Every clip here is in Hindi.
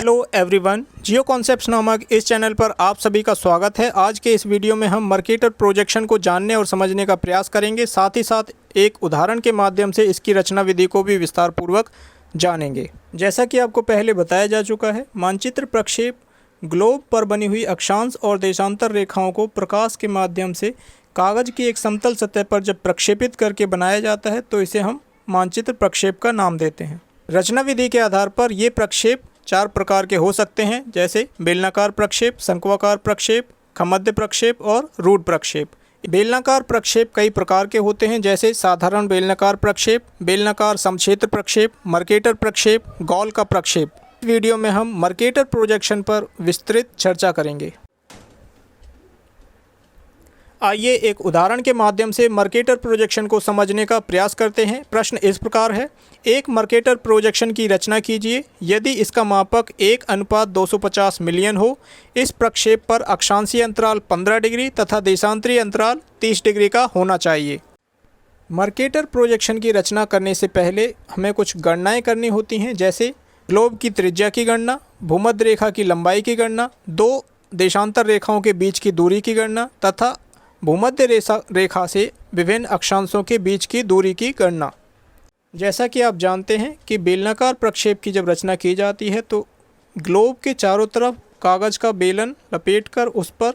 हेलो एवरीवन, जियो कॉन्सेप्ट्स नामक इस चैनल पर आप सभी का स्वागत है। आज के इस वीडियो में हम मर्केटर प्रोजेक्शन को जानने और समझने का प्रयास करेंगे। साथ ही साथ एक उदाहरण के माध्यम से इसकी रचना विधि को भी विस्तार पूर्वक जानेंगे। जैसा कि आपको पहले बताया जा चुका है, मानचित्र प्रक्षेप ग्लोब पर बनी हुई अक्षांश और देशांतर रेखाओं को प्रकाश के माध्यम से कागज़ की एक समतल सतह पर जब प्रक्षेपित करके बनाया जाता है तो इसे हम मानचित्र प्रक्षेप का नाम देते हैं। रचना विधि के आधार पर ये प्रक्षेप 4 प्रकार के हो सकते हैं, जैसे बेलनाकार प्रक्षेप, शंक्वाकार प्रक्षेप, खमध्य प्रक्षेप और रूढ़ प्रक्षेप। बेलनाकार प्रक्षेप कई प्रकार के होते हैं, जैसे साधारण बेलनाकार प्रक्षेप, बेलनाकार समक्षेत्र प्रक्षेप, मर्केटर प्रक्षेप, गोल का प्रक्षेप। इस वीडियो में हम मर्केटर प्रोजेक्शन पर विस्तृत चर्चा करेंगे। आइए एक उदाहरण के माध्यम से मर्केटर प्रोजेक्शन को समझने का प्रयास करते हैं। प्रश्न इस प्रकार है, एक मर्केटर प्रोजेक्शन की रचना कीजिए यदि इसका मापक 1:250 मिलियन हो। इस प्रक्षेप पर अक्षांशीय अंतराल 15 डिग्री तथा देशांतरीय अंतराल 30 डिग्री का होना चाहिए। मर्केटर प्रोजेक्शन की रचना करने से पहले हमें कुछ गणनाएं करनी होती हैं, जैसे ग्लोब की त्रिज्या की गणना, भूमध्य रेखा की लंबाई की गणना, 2 देशांतर रेखाओं के बीच की दूरी की गणना तथा भूमध्य रेखा से विभिन्न अक्षांशों के बीच की दूरी की गणना। जैसा कि आप जानते हैं कि बेलनाकार प्रक्षेप की जब रचना की जाती है तो ग्लोब के चारों तरफ कागज़ का बेलन लपेटकर उस पर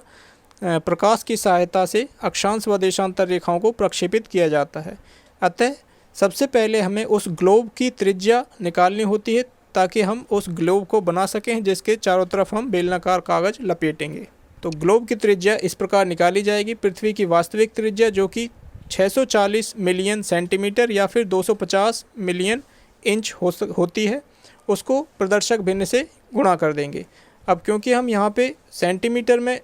प्रकाश की सहायता से अक्षांश व देशांतर रेखाओं को प्रक्षेपित किया जाता है। अतः सबसे पहले हमें उस ग्लोब की त्रिज्या निकालनी होती है ताकि हम उस ग्लोब को बना सकें जिसके चारों तरफ हम बेलनाकार कागज़ लपेटेंगे। तो ग्लोब की त्रिज्या इस प्रकार निकाली जाएगी। पृथ्वी की वास्तविक त्रिज्या जो कि 640 मिलियन सेंटीमीटर या फिर 250 मिलियन इंच होती है, उसको प्रदर्शक भिन्न से गुणा कर देंगे। अब क्योंकि हम यहाँ पे सेंटीमीटर में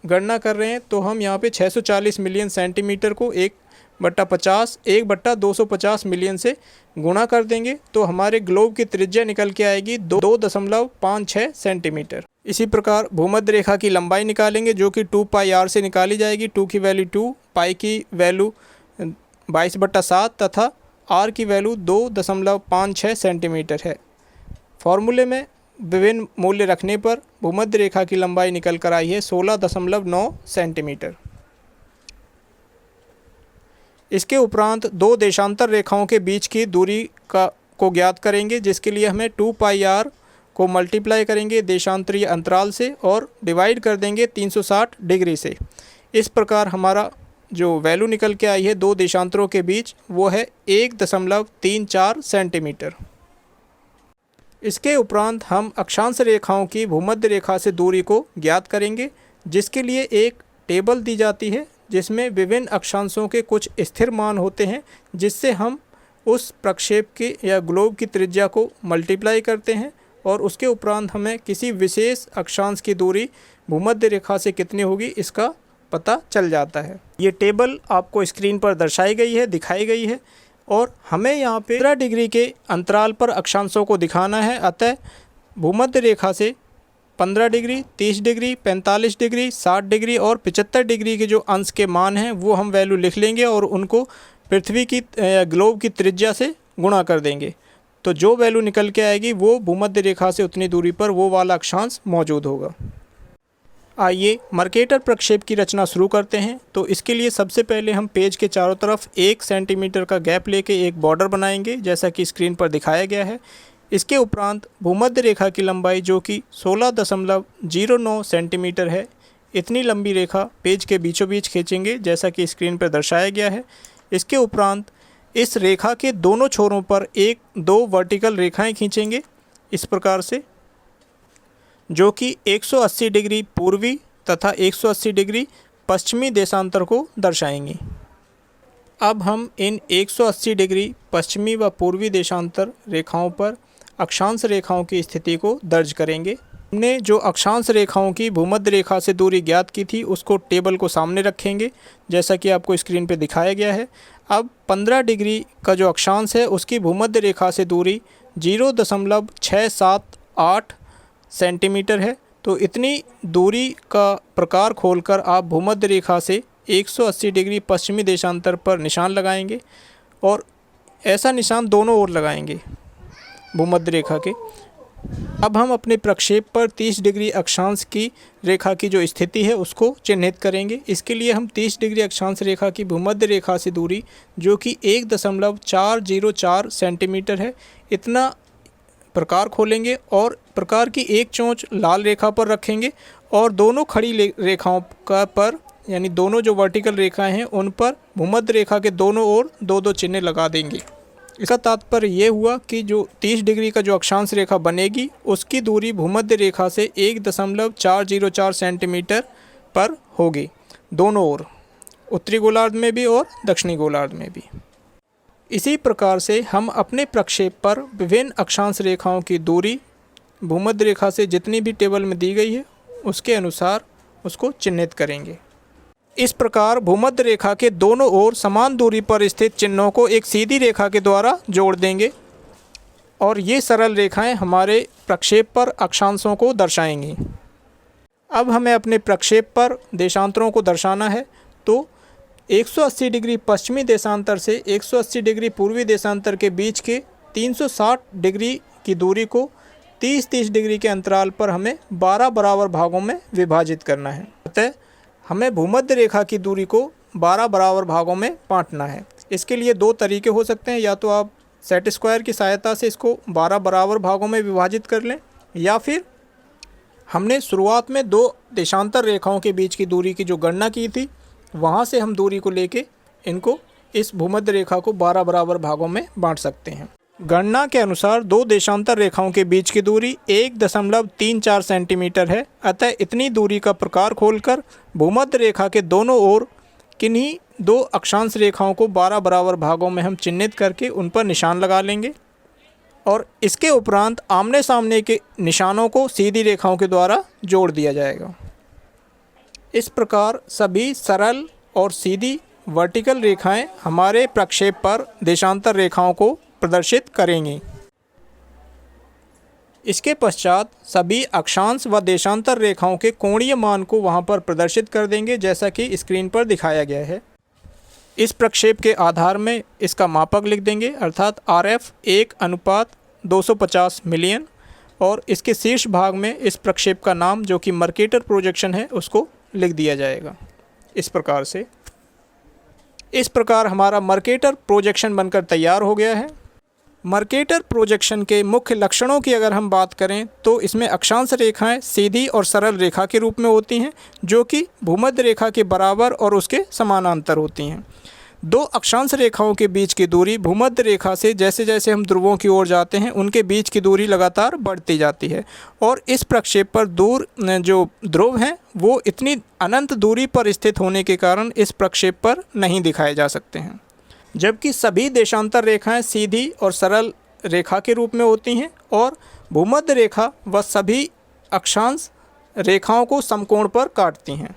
गणना कर रहे हैं तो हम यहाँ पे 640 मिलियन सेंटीमीटर को 1/250 मिलियन से गुणा कर देंगे तो हमारे ग्लोब की त्रिज्या निकल के आएगी 2.56 सेंटीमीटर। इसी प्रकार भूमध्य रेखा की लंबाई निकालेंगे जो कि 2πr से निकाली जाएगी। 2 की वैल्यू 2, पाई की वैल्यू 22/7 तथा r की वैल्यू 2.56 सेंटीमीटर है। फॉर्मूले में विभिन्न मूल्य रखने पर भूमध्य रेखा की लंबाई निकल कर आई है 16.9 सेंटीमीटर। इसके उपरांत 2 देशांतर रेखाओं के बीच की दूरी को ज्ञात करेंगे, जिसके लिए हमें 2πr को मल्टीप्लाई करेंगे देशांतरीय अंतराल से और डिवाइड कर देंगे 360 डिग्री से। इस प्रकार हमारा जो वैल्यू निकल के आई है 2 देशांतरों के बीच वो है 1.34 सेंटीमीटर। इसके उपरांत हम अक्षांश रेखाओं की भूमध्य रेखा से दूरी को ज्ञात करेंगे, जिसके लिए एक टेबल दी जाती है जिसमें विभिन्न अक्षांशों के कुछ स्थिर मान होते हैं, जिससे हम उस प्रक्षेप की या ग्लोब की त्रिज्या को मल्टीप्लाई करते हैं और उसके उपरांत हमें किसी विशेष अक्षांश की दूरी भूमध्य रेखा से कितनी होगी इसका पता चल जाता है। ये टेबल आपको स्क्रीन पर दिखाई गई है और हमें यहाँ पे 15 डिग्री के अंतराल पर अक्षांशों को दिखाना है। अतः भूमध्य रेखा से 15 डिग्री, 30 डिग्री, 45 डिग्री, 60 डिग्री और 75 डिग्री के जो अंश के मान हैं वो हम वैल्यू लिख लेंगे और उनको पृथ्वी की ग्लोब की त्रिज्या से गुणा कर देंगे। तो जो वैल्यू निकल के आएगी वो भूमध्य रेखा से उतनी दूरी पर वो वाला अक्षांश मौजूद होगा। आइए मर्केटर प्रक्षेप की रचना शुरू करते हैं। तो इसके लिए सबसे पहले हम पेज के चारों तरफ 1 सेंटीमीटर का गैप लेके एक बॉर्डर बनाएंगे, जैसा कि स्क्रीन पर दिखाया गया है। इसके उपरांत भूमध्य रेखा की लंबाई जो कि 16.09 सेंटीमीटर है, इतनी लंबी रेखा पेज के बीचों बीच खींचेंगे, जैसा कि स्क्रीन पर दर्शाया गया है। इसके उपरांत इस रेखा के दोनों छोरों पर 1-2 वर्टिकल रेखाएं खींचेंगे इस प्रकार से, जो कि 180 डिग्री पूर्वी तथा 180 डिग्री पश्चिमी देशांतर को दर्शाएंगी। अब हम इन 180 डिग्री पश्चिमी व पूर्वी देशांतर रेखाओं पर अक्षांश रेखाओं की स्थिति को दर्ज करेंगे। हमने जो अक्षांश रेखाओं की भूमध्य रेखा से दूरी ज्ञात की थी उसको टेबल को सामने रखेंगे, जैसा कि आपको स्क्रीन पर दिखाया गया है। अब 15 डिग्री का जो अक्षांश है उसकी भूमध्य रेखा से दूरी 0.678 सेंटीमीटर है। तो इतनी दूरी का प्रकार खोलकर आप भूमध्य रेखा से 180 डिग्री पश्चिमी देशांतर पर निशान लगाएंगे और ऐसा निशान दोनों ओर लगाएंगे भूमध्य रेखा के। अब हम अपने प्रक्षेप पर 30 डिग्री अक्षांश की रेखा की जो स्थिति है उसको चिन्हित करेंगे। इसके लिए हम 30 डिग्री अक्षांश रेखा की भूमध्य रेखा से दूरी जो कि 1.404 सेंटीमीटर है, इतना प्रकार खोलेंगे और प्रकार की एक चोंच लाल रेखा पर रखेंगे और दोनों खड़ी रेखाओं का पर यानी दोनों जो वर्टिकल रेखाएं हैं उन पर भूमध्य रेखा के दोनों ओर 2-2 चिन्ह लगा देंगे। इसका तात्पर्य ये हुआ कि जो 30 डिग्री का जो अक्षांश रेखा बनेगी उसकी दूरी भूमध्य रेखा से 1.404 सेंटीमीटर पर होगी, दोनों ओर, उत्तरी गोलार्ध में भी और दक्षिणी गोलार्ध में भी। इसी प्रकार से हम अपने प्रक्षेप पर विभिन्न अक्षांश रेखाओं की दूरी भूमध्य रेखा से जितनी भी टेबल में दी गई है उसके अनुसार उसको चिन्हित करेंगे। इस प्रकार भूमध्य रेखा के दोनों ओर समान दूरी पर स्थित चिन्हों को एक सीधी रेखा के द्वारा जोड़ देंगे और ये सरल रेखाएं हमारे प्रक्षेप पर अक्षांशों को दर्शाएंगी। अब हमें अपने प्रक्षेप पर देशांतरों को दर्शाना है, तो 180 डिग्री पश्चिमी देशांतर से 180 डिग्री पूर्वी देशांतर के बीच के 360 डिग्री की दूरी को 30-30 डिग्री के अंतराल पर हमें 12 बराबर भागों में विभाजित करना है। अतः हमें भूमध्य रेखा की दूरी को 12 बराबर भागों में बांटना है। इसके लिए दो तरीके हो सकते हैं, या तो आप सेट स्क्वायर की सहायता से इसको 12 बराबर भागों में विभाजित कर लें, या फिर हमने शुरुआत में दो देशांतर रेखाओं के बीच की दूरी की जो गणना की थी वहाँ से हम दूरी को लेके इनको इस भूमध्य रेखा को 12 बराबर भागों में बांट सकते हैं। गणना के अनुसार दो देशांतर रेखाओं के बीच की दूरी 1.34 सेंटीमीटर है। अतः इतनी दूरी का प्रकार खोलकर भूमध्य रेखा के दोनों ओर किन्हीं दो अक्षांश रेखाओं को 12 बराबर भागों में हम चिन्हित करके उन पर निशान लगा लेंगे और इसके उपरांत आमने सामने के निशानों को सीधी रेखाओं के द्वारा जोड़ दिया जाएगा। इस प्रकार सभी सरल और सीधी वर्टिकल रेखाएं हमारे प्रक्षेप पर देशांतर रेखाओं को प्रदर्शित करेंगी। इसके पश्चात सभी अक्षांश व देशांतर रेखाओं के कोणीय मान को वहां पर प्रदर्शित कर देंगे, जैसा कि स्क्रीन पर दिखाया गया है। इस प्रक्षेप के आधार में इसका मापक लिख देंगे, अर्थात RF 1:250 मिलियन, और इसके शीर्ष भाग में इस प्रक्षेप का नाम जो कि मर्केटर प्रोजेक्शन है उसको लिख दिया जाएगा। इस प्रकार हमारा मर्केटर प्रोजेक्शन बनकर तैयार हो गया है। मर्केटर प्रोजेक्शन के मुख्य लक्षणों की अगर हम बात करें तो इसमें अक्षांश रेखाएं सीधी और सरल रेखा के रूप में होती हैं जो कि भूमध्य रेखा के बराबर और उसके समानांतर होती हैं। दो अक्षांश रेखाओं के बीच की दूरी भूमध्य रेखा से जैसे जैसे हम ध्रुवों की ओर जाते हैं उनके बीच की दूरी लगातार बढ़ती जाती है और इस प्रक्षेप पर दूर जो ध्रुव हैं वो इतनी अनंत दूरी पर स्थित होने के कारण इस प्रक्षेप पर नहीं दिखाए जा सकते हैं, जबकि सभी देशांतर रेखाएं सीधी और सरल रेखा के रूप में होती हैं और भूमध्य रेखा व सभी अक्षांश रेखाओं को समकोण पर काटती हैं।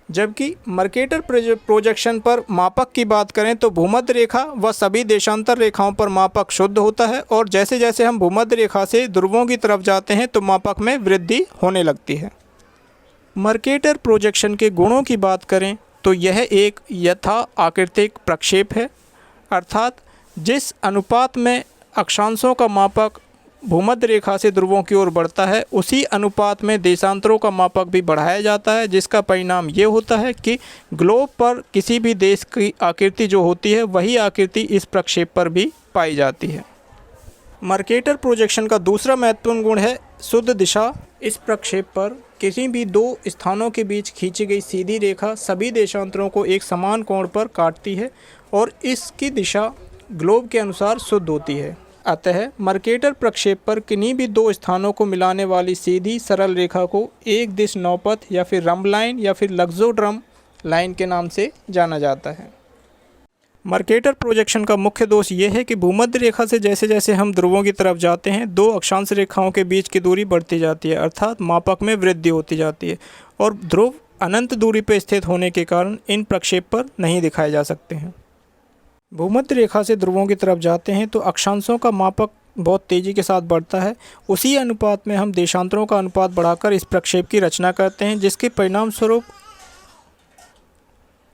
जबकि मर्केटर प्रोजेक्शन पर मापक की बात करें तो भूमध्य रेखा व सभी देशांतर रेखाओं पर मापक शुद्ध होता है और जैसे जैसे हम भूमध्य रेखा से ध्रुवों की तरफ जाते हैं तो मापक में वृद्धि होने लगती है। मर्केटर प्रोजेक्शन के गुणों की बात करें तो यह एक यथा आकृतिक प्रक्षेप है, अर्थात जिस अनुपात में अक्षांशों का मापक भूमध्य रेखा से ध्रुवों की ओर बढ़ता है उसी अनुपात में देशांतरों का मापक भी बढ़ाया जाता है, जिसका परिणाम ये होता है कि ग्लोब पर किसी भी देश की आकृति जो होती है वही आकृति इस प्रक्षेप पर भी पाई जाती है। मर्केटर प्रोजेक्शन का दूसरा महत्वपूर्ण गुण है शुद्ध दिशा। इस प्रक्षेप पर किसी भी दो स्थानों के बीच खींची गई सीधी रेखा सभी देशांतरों को एक समान कोण पर काटती है और इसकी दिशा ग्लोब के अनुसार शुद्ध होती है। अतः मर्केटर प्रक्षेप पर किन्हीं भी दो स्थानों को मिलाने वाली सीधी सरल रेखा को एक दिश नौपथ या फिर रंब लाइन या फिर लग्जोड्रम लाइन के नाम से जाना जाता है। मर्केटर प्रोजेक्शन का मुख्य दोष ये है कि भूमध्य रेखा से जैसे जैसे हम ध्रुवों की तरफ जाते हैं दो अक्षांश रेखाओं के बीच की दूरी बढ़ती जाती है, अर्थात मापक में वृद्धि होती जाती है और ध्रुव अनंत दूरी पर स्थित होने के कारण इन प्रक्षेप पर नहीं दिखाए जा सकते हैं। भूमध्य रेखा से ध्रुवों की तरफ जाते हैं तो अक्षांशों का मापक बहुत तेज़ी के साथ बढ़ता है, उसी अनुपात में हम देशांतरों का अनुपात बढ़ाकर इस प्रक्षेप की रचना करते हैं, जिसके परिणाम स्वरूप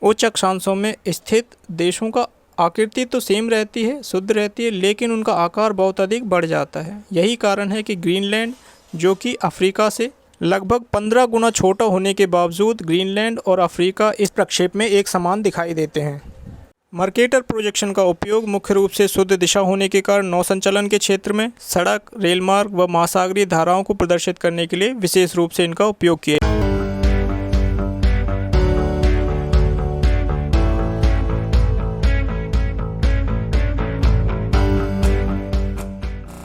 उच्च अक्षांशों में स्थित देशों का आकृति तो सेम रहती है, शुद्ध रहती है, लेकिन उनका आकार बहुत अधिक बढ़ जाता है। यही कारण है कि ग्रीनलैंड, जो कि अफ्रीका से लगभग 15 गुना छोटा होने के बावजूद, ग्रीनलैंड और अफ्रीका इस प्रक्षेप में एक समान दिखाई देते हैं। मर्केटर प्रोजेक्शन का उपयोग मुख्य रूप से शुद्ध दिशा होने के कारण नौ संचालन के क्षेत्र में सड़क, रेलमार्ग व महासागरीय धाराओं को प्रदर्शित करने के लिए विशेष रूप से इनका उपयोग किया